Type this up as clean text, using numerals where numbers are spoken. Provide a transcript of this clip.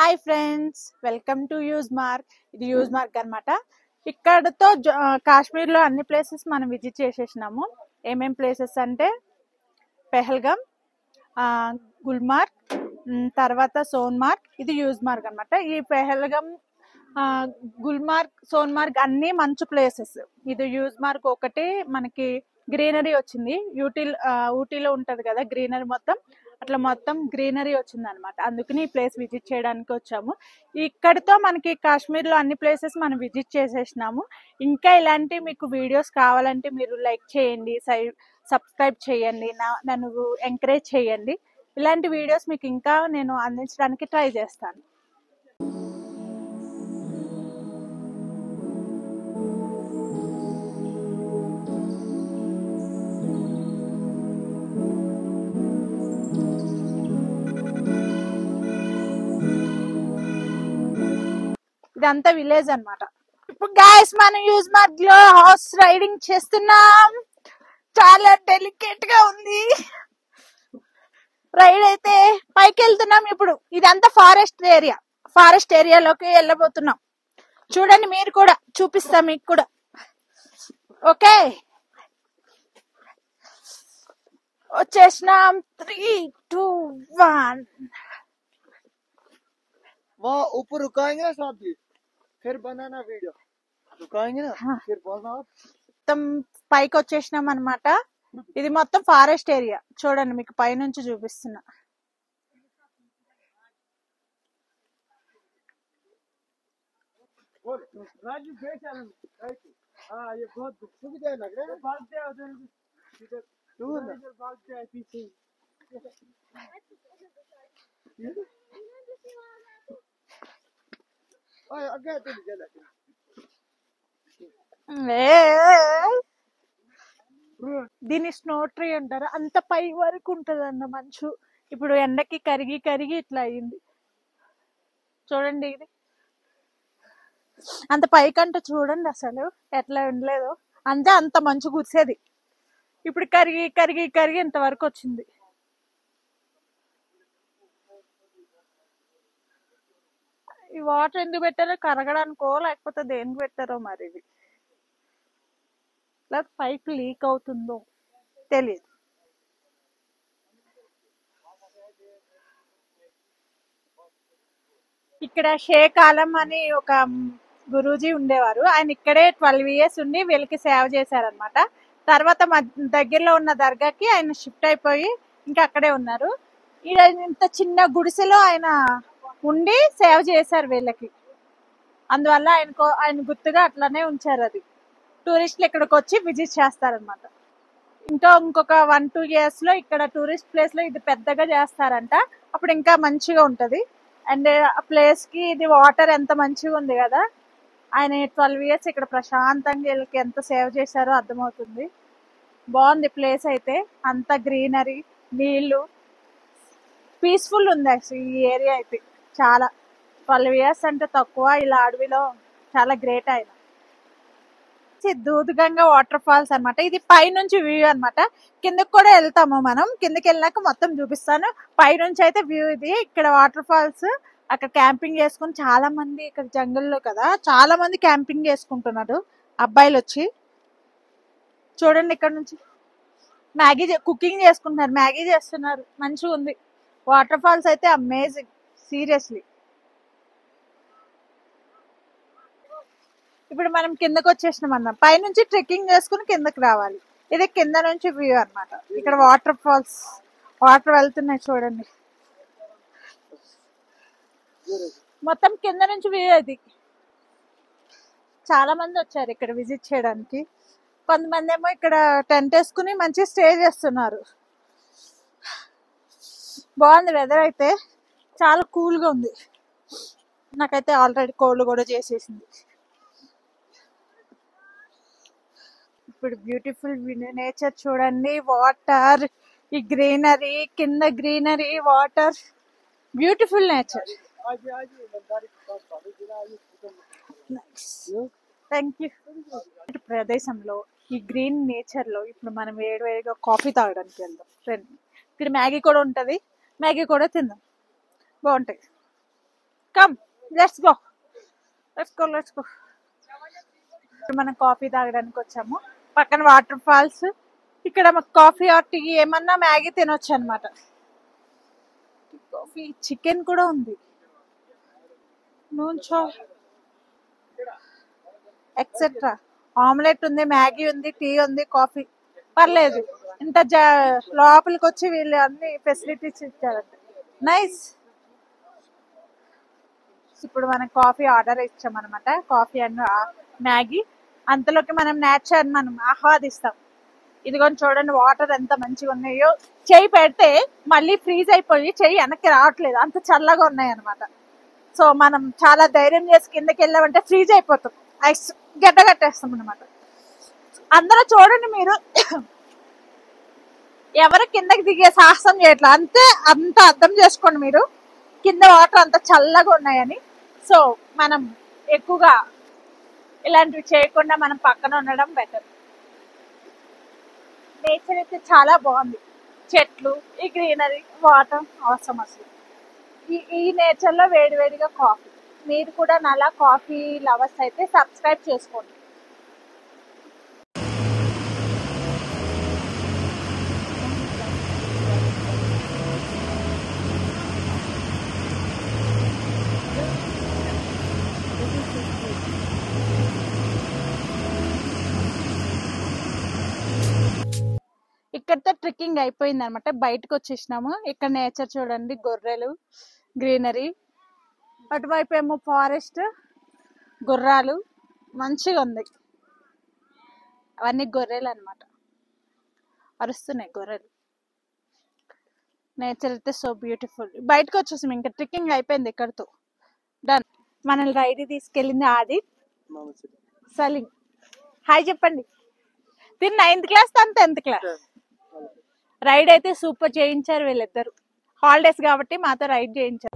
Hi friends, welcome to use mark. ఇది use mark అనమాట. ఇక్కడతో కాశ్మీర్లో అన్ని ప్లేసెస్ మనం విజిట్ చేసేసినాము. ఏమేం ప్లేసెస్ అంటే పెహల్గామ్, గుల్మార్గ్, తర్వాత సోన్మార్గ్. ఇది యూజ్ మార్క్ అనమాట. ఈ పెహల్గామ్, గుల్మార్గ్, సోన్మార్గ్ అన్ని మంచు ప్లేసెస్. ఇది యూజ్ మార్క్ ఒకటి మనకి గ్రీనరీ వచ్చింది. ఊటీలో ఉంటది కదా గ్రీనరీ, అట్లా మొత్తం గ్రీనరీ వచ్చింది అనమాట. అందుకని ఈ ప్లేస్ విజిట్ చేయడానికి వచ్చాము. ఇక్కడితో మనకి కాశ్మీర్లో అన్ని ప్లేసెస్ మనం విజిట్ చేసేసినాము. ఇంకా ఇలాంటి మీకు వీడియోస్ కావాలంటే మీరు లైక్ చేయండి, సబ్స్క్రైబ్ చేయండి, నన్ను ఎంకరేజ్ చేయండి. ఇలాంటి వీడియోస్ మీకు ఇంకా నేను అందించడానికి ట్రై చేస్తాను. ఇదంతా విలేజ్ అన్నమాట. ఇప్పుడు గైస్ మనం యూజ్ మార్క్ లో హార్స్ రైడింగ్ చేస్తున్నాం. చాలా డెలికేట్ గా ఉంది రైడ్. అయితే పైకి వెళ్తున్నాం. ఇప్పుడు ఇదంతా ఫారెస్ట్ ఏరియాలోకి వెళ్ళబోతున్నాం. చూడండి, మీరు కూడా చూపిస్తా మీకు కూడా. ఓకే, వచ్చేసినాం. 3, 2, 1. वहाँ ऊपर रुकाएंगे ना साहब जी, फिर बनाना वीडियो. रुकाएंगे ना फिर बोलना. మొత్తం పైకి వచ్చేసినాం అనమాట. ఇది మొత్తం ఫారెస్ట్ ఏరియా. చూడండి, మీకు పైనుంచి చూపిస్తున్నా. ये बहुत सुविधा लग रहा है. भागते हैं उधर भागते हैं पीछे. आगे तो चला. దీన్ని స్నో ట్రీ అంటారు. అంత పై వరకు ఉంటది అన్న మంచు. ఇప్పుడు ఎండకి కరిగి కరిగి ఇట్లా అయింది. చూడండి, ఇది అంత పైకంటే చూడండి అసలు ఎట్లా ఉండలేదు. అంత మంచు కురిసేది. ఇప్పుడు కరిగి కరిగి కరిగి ఇంతవరకు వచ్చింది. ఈ వాటర్ ఎందుకు పెట్టారో, కరగడానికో లేకపోతే దేనికి పెట్టారో మరి. ఇది లేకపోతే పైప్ లీక్ అవుతుందో తెలియదు. ఇక్కడ షేక్ ఆలం అని ఒక గురూజీ ఉండేవారు. ఆయన ఇక్కడే 12 years ఉండి వీళ్ళకి సేవ చేశారనమాట. తర్వాత దగ్గరలో ఉన్న దర్గాకి ఆయన షిఫ్ట్ అయిపోయి ఇంకా అక్కడే ఉన్నారు. ఇంత చిన్న గుడిసెలో ఆయన ఉండి సేవ చేశారు వీళ్ళకి. అందువల్ల ఆయన గుర్తుగా అట్లానే ఉంచారు. అది టూరిస్టులు ఇక్కడికి వచ్చి విజిట్ చేస్తారనమాట. ఇంకొక 1-2 years లో ఇక్కడ టూరిస్ట్ ప్లేస్ లో ఇది పెద్దగా చేస్తారంట. అప్పుడు ఇంకా మంచిగా ఉంటది. అండ్ ఆ ప్లేస్ కి ఇది వాటర్ ఎంత మంచిగా ఉంది కదా. ఆయన 12 years ఇక్కడ ప్రశాంతంగా వీళ్ళకి ఎంత సేవ చేశారో అర్థమవుతుంది. బాగుంది ప్లేస్ అయితే. అంత గ్రీనరీ, నీళ్లు, పీస్ఫుల్ ఉంది అసలు ఈ ఏరియా అయితే. చాలా 12 years అంటే తక్కువ. ఇలా అడవిలో చాలా గ్రేట్. ఆయన దూదగంగా వాటర్ ఫాల్స్ అనమాట. ఇది పైనుంచి వ్యూ అనమాట. కిందకి కూడా వెళ్తాము మనం. కిందకి వెళ్ళినాక మొత్తం చూపిస్తాను. పైనుంచి అయితే వ్యూ ఇది. ఇక్కడ వాటర్ ఫాల్స్. అక్కడ క్యాంపింగ్ చేసుకుని చాలా మంది, ఇక్కడ జంగల్లో కదా చాలా మంది క్యాంపింగ్ చేసుకుంటున్నారు అబ్బాయిలు వచ్చి. చూడండి, ఇక్కడ నుంచి కుకింగ్ చేసుకుంటున్నారు, మ్యాగీ చేస్తున్నారు. మంచిగా ఉంది. వాటర్ ఫాల్స్ అయితే అమేజింగ్, సీరియస్లీ. ఇప్పుడు మనం కిందకి వచ్చేసినాం అన్నాం. పైనుంచి ట్రెక్కింగ్ చేసుకుని కిందకి రావాలి. ఇది కింద నుంచి వ్యూ అనమాట. ఇక్కడ వాటర్ ఫాల్స్, వాటర్ వెళ్తున్నాయి చూడండి. మొత్తం కింద నుంచి వ్యూ అది. చాలా మంది వచ్చారు ఇక్కడ విజిట్ చేయడానికి. కొంతమంది ఏమో ఇక్కడ టెంట్ వేసుకుని మంచిగా స్టే చేస్తున్నారు. బాగుంది వెదర్ అయితే. చాలా కూల్గా ఉంది. నాకైతే ఆల్రెడీ కోల్డ్ కూడా చేసేసింది. ఇప్పుడు బ్యూటిఫుల్ నేచర్ చూడండి. వాటర్, ఈ గ్రీనరీ, కింద greenery, water, beautiful nature. Thank you. ప్రదేశంలో ఈ గ్రీన్ నేచర్ లో ఇప్పుడు మనం వేడివేడిగా కాఫీ తాగడానికి వెళ్దాం ఫ్రెండ్. ఇక్కడ మ్యాగీ కూడా ఉంటది. మ్యాగీ కూడా తిందాం, బాగుంటాయి. Let's go let's go let's go. మనం కాఫీ తాగడానికి వచ్చాము. పక్కన వాటర్ ఫాల్స్. ఇక్కడ మాకు కాఫీ ఆర్ టీ ఏమన్నా మ్యాగీ తినొచ్చు అనమాట. కాఫీ చికెన్ కూడా ఉంది. నూన్ చాయ్ ఎక్సెట్రా. ఆమ్లెట్ ఉంది, మ్యాగీ ఉంది, టీ ఉంది, కాఫీ. పర్లేదు. ఇంత లోపలికి వచ్చి వీళ్ళు అన్ని ఫెసిలిటీస్ ఇచ్చారంట. నైస్. ఇప్పుడు మనం కాఫీ ఆర్డర్ ఇచ్చాం అనమాట. Coffee and Maggi. అంతలోకి మనం నేచర్ మనం ఆహ్వాదిస్తాం. ఇదిగోని చూడండి వాటర్ ఎంత మంచిగా ఉన్నాయో. చెయ్యి పెడితే మళ్ళీ ఫ్రీజ్ అయిపోయి చెయ్యి వెనక్కి రావట్లేదు, అంత చల్లగా ఉన్నాయి అనమాట. సో మనం చాలా ధైర్యం చేసి కిందకి వెళ్ళామంటే ఫ్రీజ్ అయిపోతాం, ఐస్ గడ్డ కట్టేస్తాం అనమాట. అందరూ చూడండి మీరు ఎవరు కిందకి దిగే సాహసం చేయట్లా. అంత అర్థం చేసుకోండి మీరు, కింద వాటర్ అంత చల్లగా ఉన్నాయని. సో మనం ఎక్కువగా ఇలాంటివి చేయకుండా మనం పక్కన ఉండడం బెటర్. నేచర్ అయితే చాలా బాగుంది. చెట్లు, ఈ గ్రీనరీ, వాటర్ అవసరం అసలు. ఈ నేచర్ లో వేడివేడిగా కాఫీ. మీరు కూడా నాలా కాఫీ లవర్స్ అయితే సబ్స్క్రైబ్ చేసుకోండి. ఇక్కడితో ట్రెక్కింగ్ అయిపోయింది అనమాట. బయటకు వచ్చేసినాము. ఇక్కడ నేచర్ చూడండి, గొర్రెలు, గ్రీనరీ. అటువైపు ఏమో ఫారెస్ట్, గుర్రాలు, మంచిగా ఉంది. అవన్నీ గొర్రెలు అనమాట, అరుస్తున్నాయి గొర్రెలు. నేచర్ అయితే సో బ్యూటిఫుల్. బయటకు వచ్చేసాము, ఇంకా ట్రెక్కింగ్ అయిపోయింది ఇక్కడితో. డన్. మనల్ని రైడ్ తీసుకెళ్ళింది ఆది, సలీం. హాయ్ చెప్పండి. దీన్ని 9th క్లాస్, తను 10th క్లాస్. రైడ్ అయితే సూపర్ చేయించారు వీళ్ళిద్దరు. హాలిడేస్ కాబట్టి మాతో రైడ్ చేయించారు.